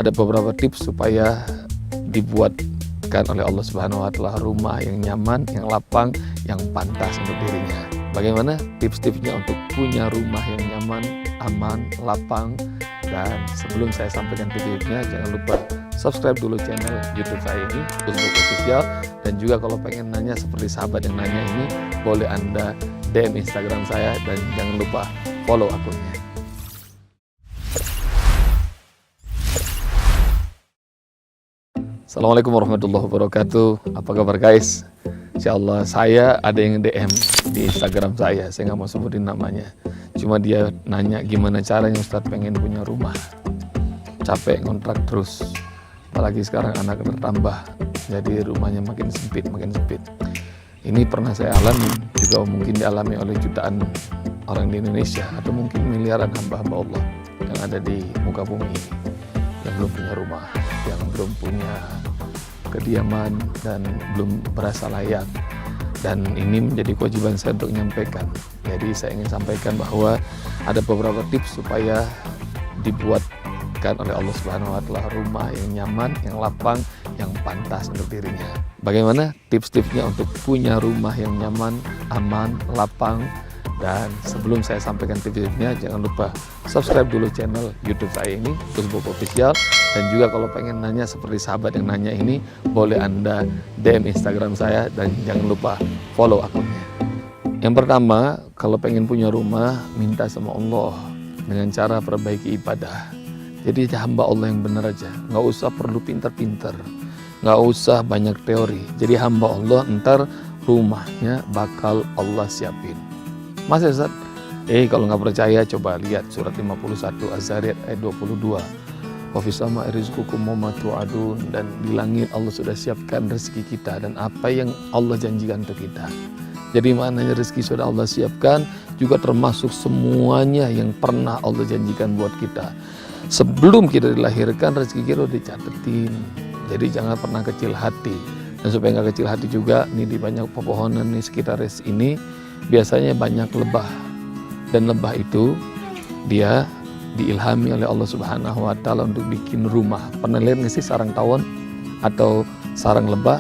ada beberapa tips supaya dibuatkan oleh Allah Subhanahu wa taala rumah yang nyaman, yang lapang, yang pantas untuk dirinya. Bagaimana tips-tipsnya untuk punya rumah yang nyaman, aman, lapang? Dan sebelum saya sampaikan tipsnya, jangan lupa subscribe dulu channel YouTube saya ini, Usbuk Official. Dan juga kalau pengen nanya seperti sahabat yang nanya ini, boleh Anda DM Instagram saya dan jangan lupa follow akunnya. Assalamualaikum warahmatullahi wabarakatuh. Apa kabar guys? Insyaallah saya ada yang DM di Instagram saya nggak mau sebutin namanya. Cuma dia nanya gimana caranya Ustadz pengen punya rumah. Capek ngontrak terus. Apalagi sekarang anak bertambah. Jadi rumahnya makin sempit. Ini pernah saya alami, juga mungkin dialami oleh jutaan orang di Indonesia atau mungkin miliaran hamba-hamba Allah yang ada di muka bumi ini, yang belum punya rumah, yang belum punya kediaman dan belum berasa layak. Dan ini menjadi kewajiban saya untuk menyampaikan. Jadi saya ingin sampaikan bahwa ada beberapa tips supaya dibuatkan oleh Allah Subhanahu wa taala rumah yang nyaman, yang lapang, yang pantas untuk dirinya. Bagaimana tips-tipsnya untuk punya rumah yang nyaman, aman, lapang? Dan sebelum saya sampaikan tips-tipsnya, jangan lupa subscribe dulu channel YouTube saya ini, Usbuk Official. Dan juga kalau pengen nanya seperti sahabat yang nanya ini, boleh Anda DM Instagram saya dan jangan lupa follow akunnya. Yang pertama, kalau pengen punya rumah, minta sama Allah dengan cara perbaiki ibadah. Jadi hamba Allah yang benar aja, nggak usah perlu pinter-pinter, nggak usah banyak teori. Jadi hamba Allah, ntar rumahnya bakal Allah siapin. Mas Ustaz, kalau nggak percaya coba lihat surat 51 Az-Zariyat ayat 22. Wa fis sama'i rizqukum wa ma tu'adun, dan di langit Allah sudah siapkan rezeki kita dan apa yang Allah janjikan untuk kita. Jadi maknanya rezeki sudah Allah siapkan, juga termasuk semuanya yang pernah Allah janjikan buat kita. Sebelum kita dilahirkan rezeki kita udah dicatetin. Jadi jangan pernah kecil hati. Dan supaya nggak kecil hati juga, nih di banyak pepohonan nih sekitar ini biasanya banyak lebah. Dan lebah itu dia diilhami oleh Allah Subhanahu wa taala untuk bikin rumah. Pernah lihat nggak sih sarang tawon atau sarang lebah?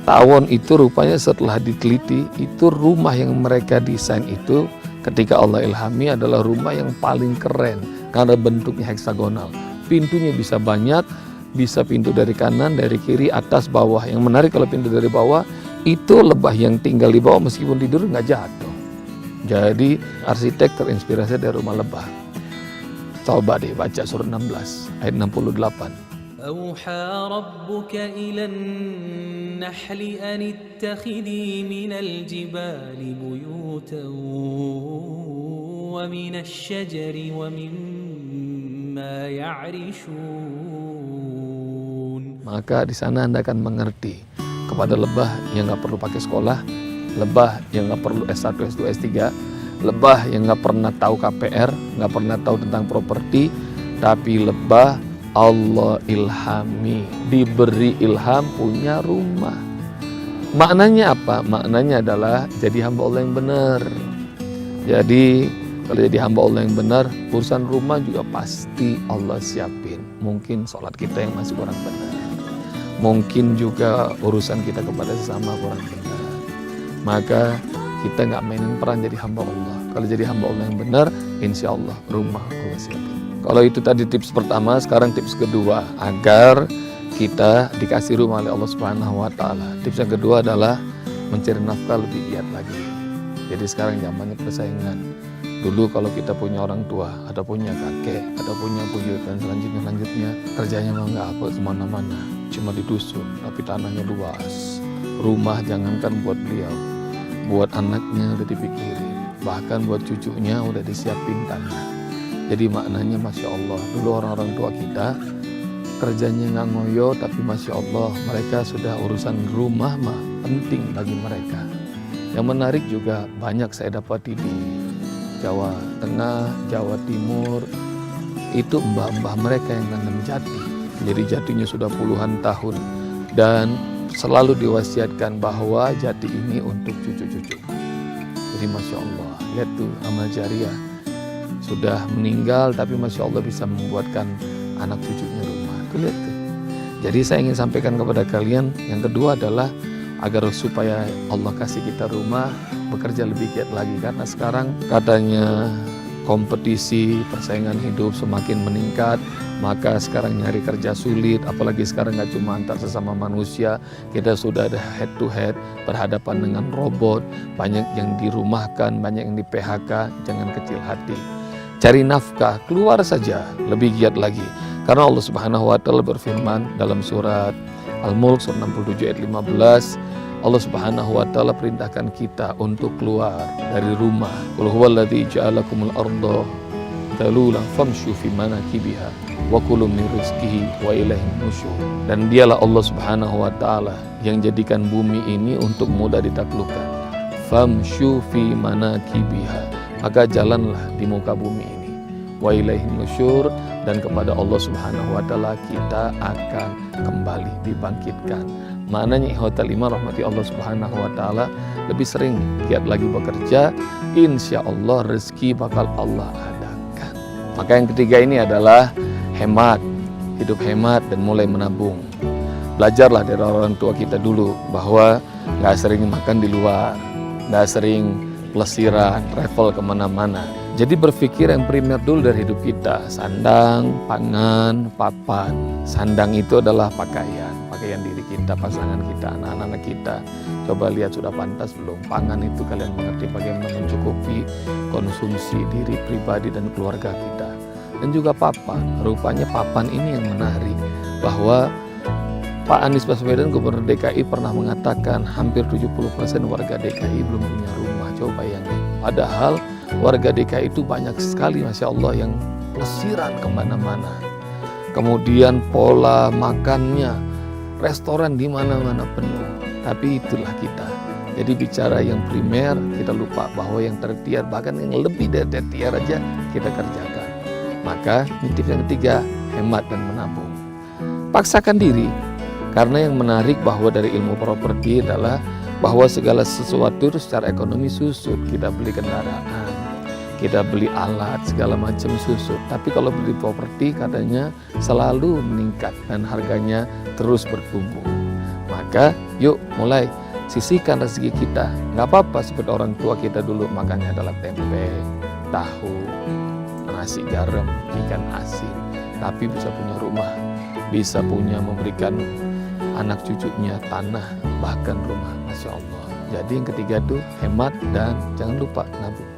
Tawon itu rupanya setelah diteliti, itu rumah yang mereka desain itu ketika Allah ilhami adalah rumah yang paling keren karena bentuknya heksagonal. Pintunya bisa banyak, bisa pintu dari kanan, dari kiri, atas, bawah. Yang menarik kalau pintu dari bawah, itu lebah yang tinggal di bawah meskipun tidur nggak jatuh. Jadi arsitek terinspirasi dari rumah lebah. Coba deh baca surah 16 ayat 68. أوحى ربك إلى النحل أن اتخذي من الجبال بيوتا ومن الشجر ومما يعرشون. Maka di sana Anda akan mengerti kepada lebah yang nggak perlu pakai sekolah, lebah yang nggak perlu S1, S2, S3, lebah yang nggak pernah tahu KPR, nggak pernah tahu tentang properti, tapi lebah Allah ilhami, diberi ilham punya rumah. Maknanya apa? Maknanya adalah jadi hamba Allah yang benar. Jadi kalau jadi hamba Allah yang benar, urusan rumah juga pasti Allah siapin. Mungkin sholat kita yang masih kurang benar, mungkin juga urusan kita kepada sesama kurang benar. Maka kita nggak mainin peran jadi hamba Allah. Kalau jadi hamba Allah yang benar, insya Allah rumah Allah siapin. Kalau itu tadi tips pertama, sekarang tips kedua agar kita dikasih rumah oleh Allah Subhanahu wa taala. Tips yang kedua adalah mencari nafkah lebih giat lagi. Jadi sekarang zamannya persaingan. Dulu kalau kita punya orang tua, atau punya kakek, atau punya buyut dan selanjutnya kerjanya mah nggak apa kemana-mana, cuma di dusun, tapi tanahnya luas. Rumah jangankan buat beliau, buat anaknya udah dipikirin, bahkan buat cucunya udah disiapin tanah. Jadi maknanya Masya Allah, dulu orang-orang tua kita kerjanya nggak ngoyo, tapi Masya Allah mereka sudah urusan rumah mah penting bagi mereka. Yang menarik juga banyak saya dapati di Jawa Tengah, Jawa Timur, itu mbah-mbah mereka yang nanam jati. Jadi jatinya sudah puluhan tahun dan selalu diwasiatkan bahwa jati ini untuk cucu-cucu. Jadi Masya Allah, lihat tuh amal jariah. Sudah meninggal tapi Masya Allah bisa membuatkan anak cucunya rumah. Itu Tuh lihat tuh. Jadi saya ingin sampaikan kepada kalian, yang kedua adalah agar supaya Allah kasih kita rumah, bekerja lebih giat lagi. Karena sekarang katanya kompetisi, persaingan hidup semakin meningkat, maka sekarang nyari kerja sulit, apalagi sekarang nggak cuma antar sesama manusia, kita sudah ada head to head, berhadapan dengan robot, banyak yang dirumahkan, banyak yang di PHK, jangan kecil hati. Cari nafkah, keluar saja, lebih giat lagi. Karena Allah Subhanahu wa Ta'ala berfirman dalam surat Al-Mulk surat 67 ayat 15, Allah Subhanahu wa Ta'ala perintahkan kita untuk keluar dari rumah. Qul huwallazi ja'alakumul arda dalulan famshu fi manakibiha wa kulu min rizqihi wa ilaihin nusyur. Dan dialah Allah Subhanahu wa Ta'ala yang jadikan bumi ini untuk mudah ditaklukkan. Famshu fi manakibiha, maka jalanlah di muka bumi ini. Wa ilaihin nusyur, dan kepada Allah Subhanahu wa Ta'ala kita akan kembali dibangkitkan. Maknanya ikhwatal iman rahmati Allah Subhanahu wa Ta'ala, lebih sering giat lagi bekerja, insya Allah rezeki bakal Allah adakan. Maka yang ketiga ini adalah hemat, hidup hemat dan mulai menabung. Belajarlah dari orang tua kita dulu bahwa gak sering makan di luar, gak sering pelesiran, travel kemana-mana. Jadi berpikir yang primer dulu dari hidup kita, sandang, pangan, papan. Sandang itu adalah pakaian diri kita, pasangan kita, anak-anak kita. Coba lihat sudah pantas belum? Pangan itu kalian mengerti bagaimana mencukupi konsumsi diri pribadi dan keluarga kita. Dan juga papan, rupanya papan ini yang menarik, bahwa Pak Anies Baswedan Gubernur DKI pernah mengatakan hampir 70% warga DKI belum punya rumah. Coba bayangin. Padahal warga DKI itu banyak sekali, Masya Allah, yang pelesiran kemana-mana. Kemudian pola makannya, restoran di mana-mana penuh. Tapi itulah kita. Jadi bicara yang primer, kita lupa bahwa yang tertiar, bahkan yang lebih dari tertiar aja kita kerjakan. Maka tips yang ketiga, hemat dan menabung. Paksakan diri. Karena yang menarik bahwa dari ilmu properti adalah bahwa segala sesuatu itu secara ekonomi susut. Kita beli kendaraan, kita beli alat, segala macam susut. Tapi kalau beli properti katanya selalu meningkat dan harganya terus bertumbuh. Maka yuk mulai sisihkan rezeki kita. Nggak apa-apa seperti orang tua kita dulu makannya adalah tempe, tahu, nasi garam, ikan asin. Tapi bisa punya rumah, bisa punya memberikan anak cucunya tanah, bahkan rumah. Masya Allah. Jadi yang ketiga tuh hemat dan jangan lupa nabung.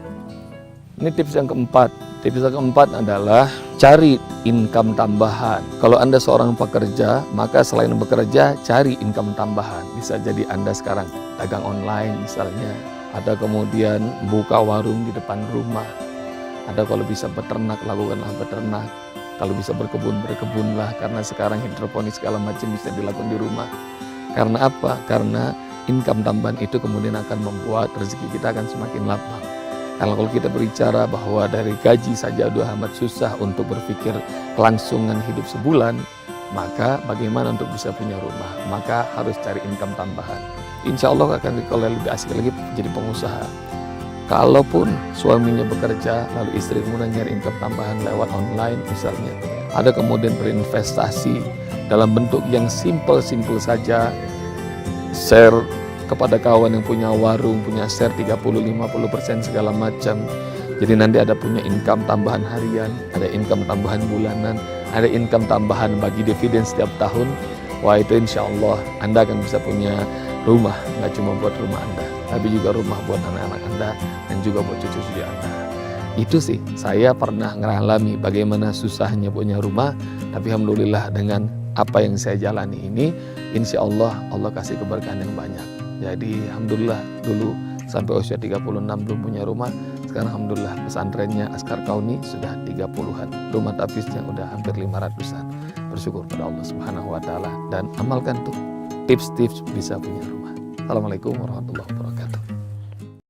Ini tips yang keempat. Tips yang keempat adalah cari income tambahan. Kalau Anda seorang pekerja, maka selain bekerja, cari income tambahan. Bisa jadi Anda sekarang dagang online misalnya. Ada kemudian buka warung di depan rumah. Ada kalau bisa beternak, lakukanlah beternak. Kalau bisa berkebun, berkebunlah. Karena sekarang hidroponik segala macam bisa dilakukan di rumah. Karena apa? Karena income tambahan itu kemudian akan membuat rezeki kita akan semakin lapang. Kalau kita berbicara bahwa dari gaji saja udah amat susah untuk berpikir kelangsungan hidup sebulan, maka bagaimana untuk bisa punya rumah? Maka harus cari income tambahan. Insya Allah akan kalau lebih asik lagi jadi pengusaha. Kalaupun suaminya bekerja, lalu istri kemudian nyari income tambahan lewat online misalnya. Ada kemudian berinvestasi dalam bentuk yang simple saja. Share kepada kawan yang punya warung, punya share 30-50% segala macam. Jadi nanti ada punya income tambahan harian, ada income tambahan bulanan, ada income tambahan bagi dividen setiap tahun. Wah, itu insya Allah Anda akan bisa punya rumah, nggak cuma buat rumah Anda, tapi juga rumah buat anak-anak Anda dan juga buat cucu-cucu Anda. Itu sih, saya pernah ngalami bagaimana susahnya punya rumah, tapi alhamdulillah dengan apa yang saya jalani ini, insya Allah Allah kasih keberkahan yang banyak. Jadi alhamdulillah dulu sampai usia 36 belum punya rumah. Sekarang alhamdulillah pesantrennya Askar Kauni sudah 30-an. Rumah tapisnya udah hampir 500-an. Bersyukur pada Allah Subhanahu wa Ta'ala dan amalkan tuh tips-tips bisa punya rumah. Assalamualaikum warahmatullahi wabarakatuh.